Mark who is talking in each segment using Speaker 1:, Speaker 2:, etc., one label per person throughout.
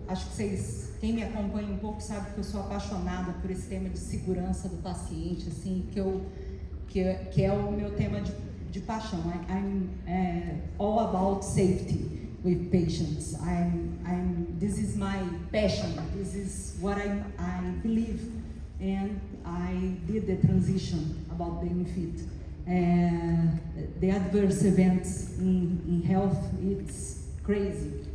Speaker 1: acho que quem me acompanha um pouco sabe que eu sou apaixonada por esse tema de segurança do paciente, assim, que é o meu tema de paixão. I'm all about safety with patients. This is my passion. This is what I believe, and I did the transition about being fit. The adverse events in health, it's crazy.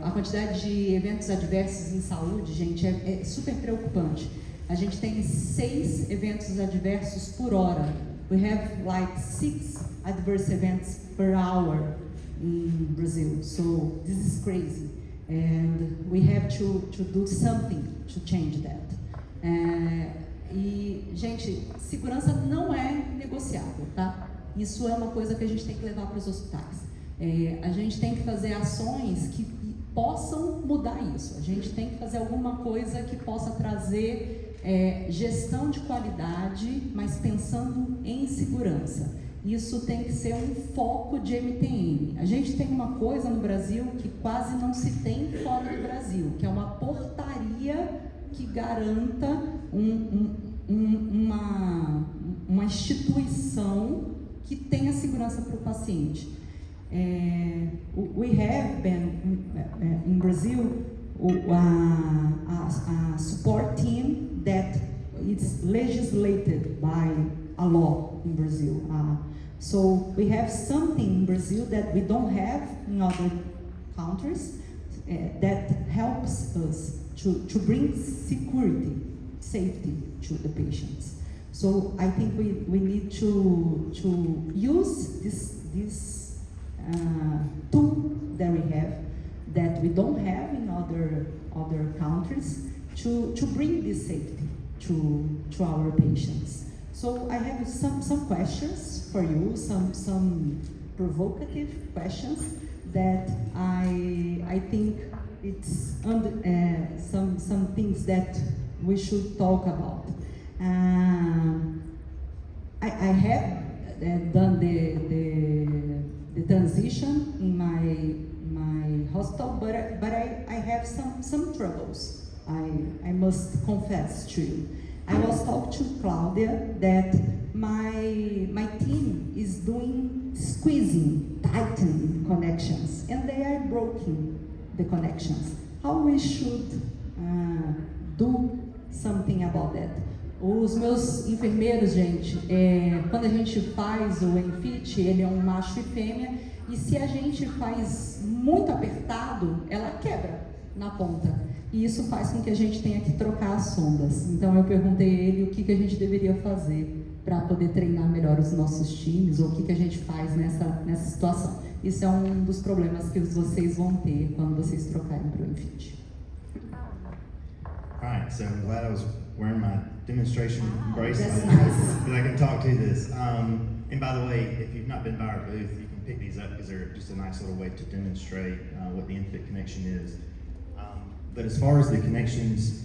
Speaker 1: A quantidade de eventos adversos em saúde, gente, é super preocupante. A gente tem 6 eventos adversos por hora. We have like 6 adverse events per hour in Brazil. So this is crazy, and we have to do something to change that. E, gente, segurança não é negociável, tá? Isso é uma coisa que a gente tem que levar para os hospitais. A gente tem que fazer ações que possam mudar isso. A gente tem que fazer alguma coisa que possa trazer gestão de qualidade, mas pensando em segurança. Isso tem que ser um foco de MTM. A gente tem uma coisa no Brasil que quase não se tem fora do Brasil, que é uma portaria que garanta uma instituição que tenha segurança para o paciente. We have been in Brazil a support team that is legislated by a law in Brazil. So we have something in Brazil that we don't have in other countries that helps us to bring safety to the patients. So I think we need to use this tool that we have, that we don't have in other countries, to bring this safety to our patients. So I have some questions for you, some provocative questions that I think it's some things that we should talk about. I have done the transition in my hospital, but I have some troubles. I must confess to you. I was talking to Claudia that my team is doing squeezing, tightening connections, and they are breaking the connections. How we should do something about that? Os meus enfermeiros, gente, quando a gente faz o ENFIT, ele é um macho e fêmea, e se a gente faz muito apertado, ela quebra na ponta. E isso faz com que a gente tenha que trocar as sondas. Então eu perguntei a ele o que a gente deveria fazer para poder treinar melhor os nossos times, ou o que a gente faz nessa situação. Isso é um dos problemas que vocês vão ter quando vocês trocarem para o ENFIT.
Speaker 2: Alright, so I'm glad I was wearing my demonstration bracelet,
Speaker 1: that's nice.
Speaker 2: that I can talk to this. And by the way, if you've not been by our booth, you can pick these up because they're just a nice little way to demonstrate what the infant connection is. But as far as the connections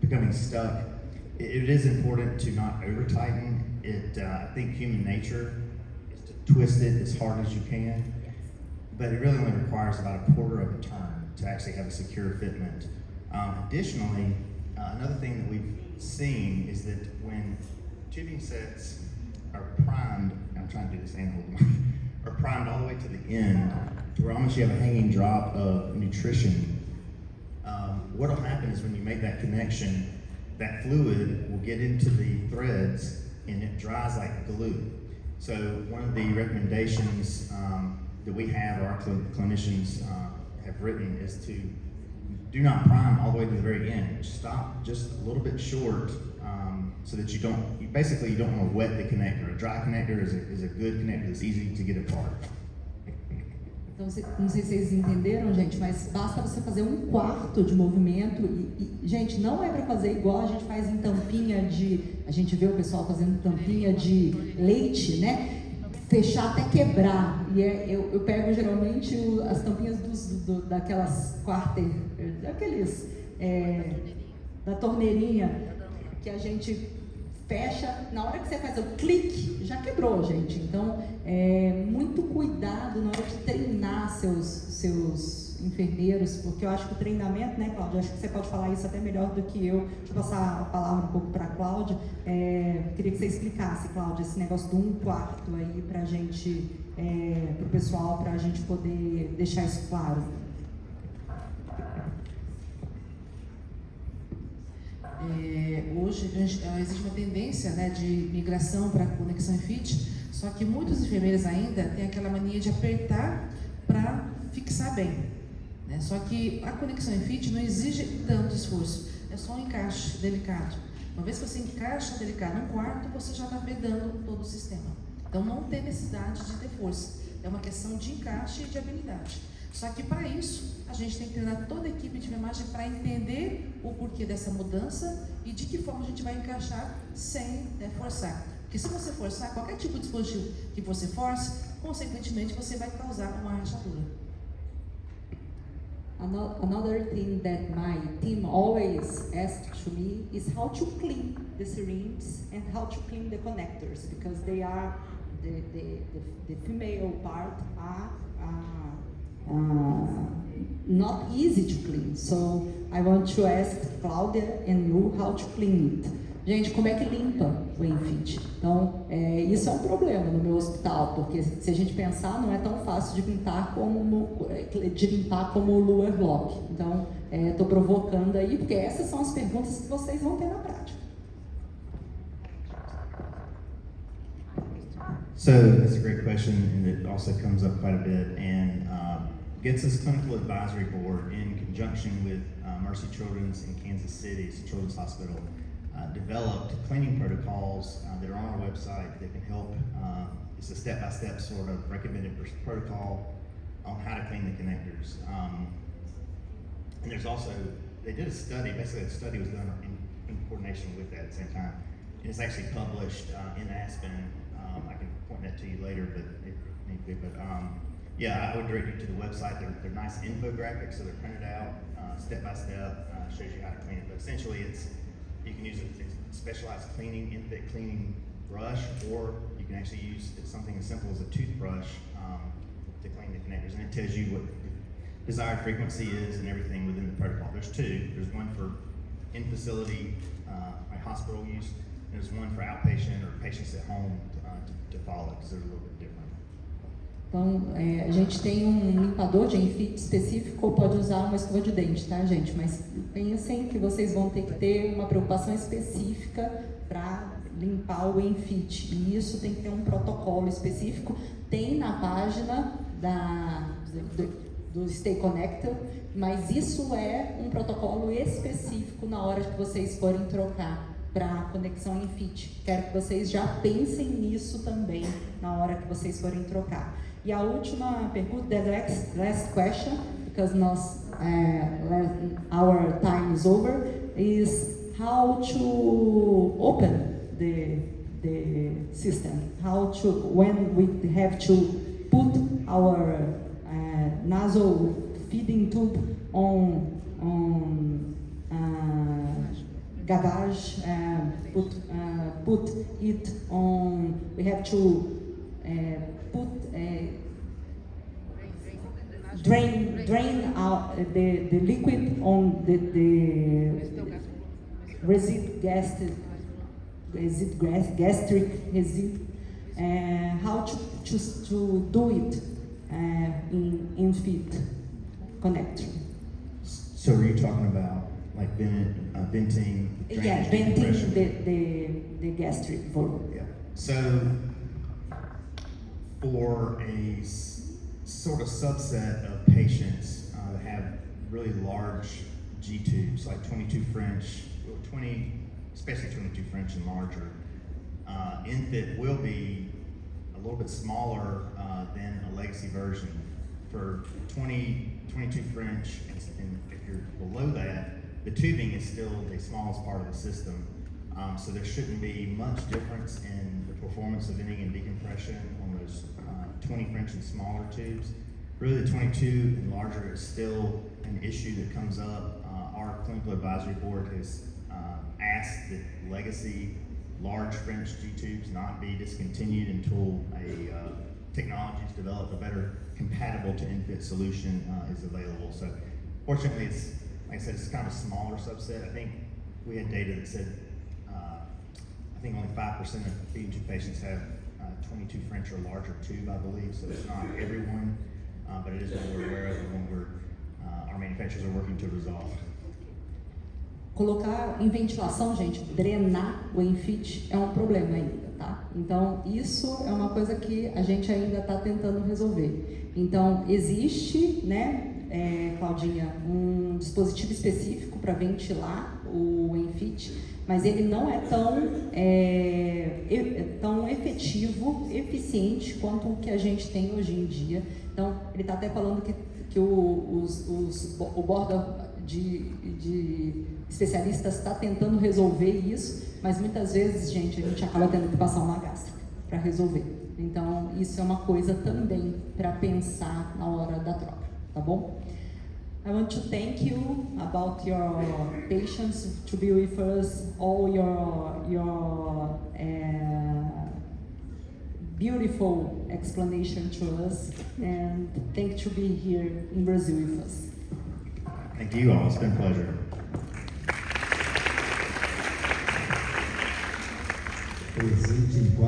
Speaker 2: becoming stuck, it is important to not over tighten it. I think human nature is to twist it as hard as you can, but it really only requires about a quarter of a turn to actually have a secure fitment. Additionally, another thing that we've seen is that when tubing sets are primed, I'm trying to do this and hold the mic, are primed all the way to the end, to where almost you have a hanging drop of nutrition. What will happen is when you make that connection, that fluid will get into the threads and it dries like glue. So one of the recommendations that we have, our clinicians have written, is to do not prime all the way to the very end. Stop just a little bit short so that you don't want to wet the connector. A dry connector is a good connector that's easy to get apart.
Speaker 1: Então, não sei se vocês entenderam, gente, mas basta você fazer um quarto de movimento gente, não é para fazer igual a gente faz em tampinha a gente vê o pessoal fazendo tampinha de leite, né? Fechar até quebrar. E eu pego geralmente as tampinhas daquelas da torneirinha que a gente fecha, na hora que você faz o clique, já quebrou, gente. Então, muito cuidado na hora de treinar seus enfermeiros, porque eu acho que o treinamento, né, Cláudia, acho que você pode falar isso até melhor do que eu. Deixa eu passar a palavra um pouco para a Cláudia. Queria que você explicasse, Cláudia, esse negócio do 1/4 aí para a gente, para o pessoal, para a gente poder deixar isso claro.
Speaker 3: Hoje existe uma tendência, né, de migração para a conexão FIT, só que muitos enfermeiros ainda têm aquela mania de apertar para fixar bem, né? Só que a conexão FIT não exige tanto esforço, é só um encaixe delicado. Uma vez que você encaixa delicado num quarto, você já está vedando todo o sistema. Então não tem necessidade de ter força, é uma questão de encaixe e de habilidade. Só que para isso, a gente tem que treinar toda a equipe de enfermagem para entender o porquê dessa mudança e de que forma a gente vai encaixar sem forçar. Porque se você forçar, qualquer tipo de dispositivo que você force, consequentemente você vai causar uma rachadura.
Speaker 1: Another thing that my team always asks to me is how to clean the syringes and how to clean the connectors, because they are the female part are not easy to clean. So I want to ask Claudia and you how to clean it. Gente, como é que limpa o ENFIT? Então, isso é um problema no meu hospital, porque se a gente pensar, não é tão fácil de limpar como o Luer Block. Então, estou provocando aí, porque essas são as perguntas que vocês vão ter na prática.
Speaker 2: So that's a great question, and it also comes up quite a bit, and GETS's Clinical Advisory Board, in conjunction with Mercy Children's in Kansas City, it's a children's hospital, developed cleaning protocols that are on our website that can help. It's a step-by-step sort of recommended protocol on how to clean the connectors. And there's also, they did a study, basically the study was done in coordination with that at the same time. And it's actually published in Aspen. I can point that to you later, but if need be. But yeah, I would direct you to the website. They're nice infographics, so they're printed out step-by-step, shows you how to clean it. But essentially you can use a specialized cleaning, infant cleaning brush, or you can actually use something as simple as a toothbrush to clean the connectors. And it tells you what the desired frequency is and everything within the protocol. There's two. There's one for in-facility, hospital use, and there's one for outpatient or patients at home to follow, because they're a little bit different.
Speaker 1: Então, a gente tem um limpador de ENFIT específico, ou pode usar uma escova de dente, tá, gente? Mas pensem que vocês vão ter que ter uma preocupação específica para limpar o ENFIT. E isso tem que ter um protocolo específico. Tem na página do Stay Connected, mas isso é um protocolo específico na hora que vocês forem trocar para conexão ENFIT. Quero que vocês já pensem nisso também na hora que vocês forem trocar. E a última pergunta, the last question, because our time is over, is how to open the system, when we have to put our nasal feeding tube on gavage, put it on, we have to put drain out the liquid on the gastric residue, how to do it in feed connector.
Speaker 2: So are you talking about like venting?
Speaker 1: Yeah, venting the gastric volume.
Speaker 2: Yeah. So for a sort of subset of patients that have really large G tubes, like 22 French, 20, especially 22 French and larger, infit will be a little bit smaller than a legacy version. For 22 French, and if you're below that, the tubing is still the smallest part of the system. So there shouldn't be much difference in the performance of venting and decompression on those 20 French and smaller tubes. Really, the 22 and larger is still an issue that comes up. Our clinical advisory board has asked that legacy large French G tubes not be discontinued until technologies develop, the better compatible to infant solution is available. So fortunately, it's, like I said, it's kind of a smaller subset. I think we had data that said, I think only 5% of feed tube patients have 22 French or larger tube, I believe. So it's not everyone, but it is one we're aware of and one our manufacturers are working to resolve.
Speaker 1: Colocar em ventilação, gente, drenar o ENFIT é um problema ainda, tá? Então, isso é uma coisa que a gente ainda está tentando resolver. Então, existe, né, Claudinha, um dispositivo específico para ventilar o ENFIT, mas ele não é tão efetivo, eficiente quanto o que a gente tem hoje em dia. Então, ele está até falando que o board de especialistas está tentando resolver isso, mas muitas vezes, gente, a gente acaba tendo que passar uma gástrica para resolver. Então, isso é uma coisa também para pensar na hora da troca, tá bom? I want to thank you about your patience to be with us, all your beautiful explanation to us, and thank you to be here in Brazil with us.
Speaker 2: Thank you all. It's been a pleasure.
Speaker 4: Presente em quadro.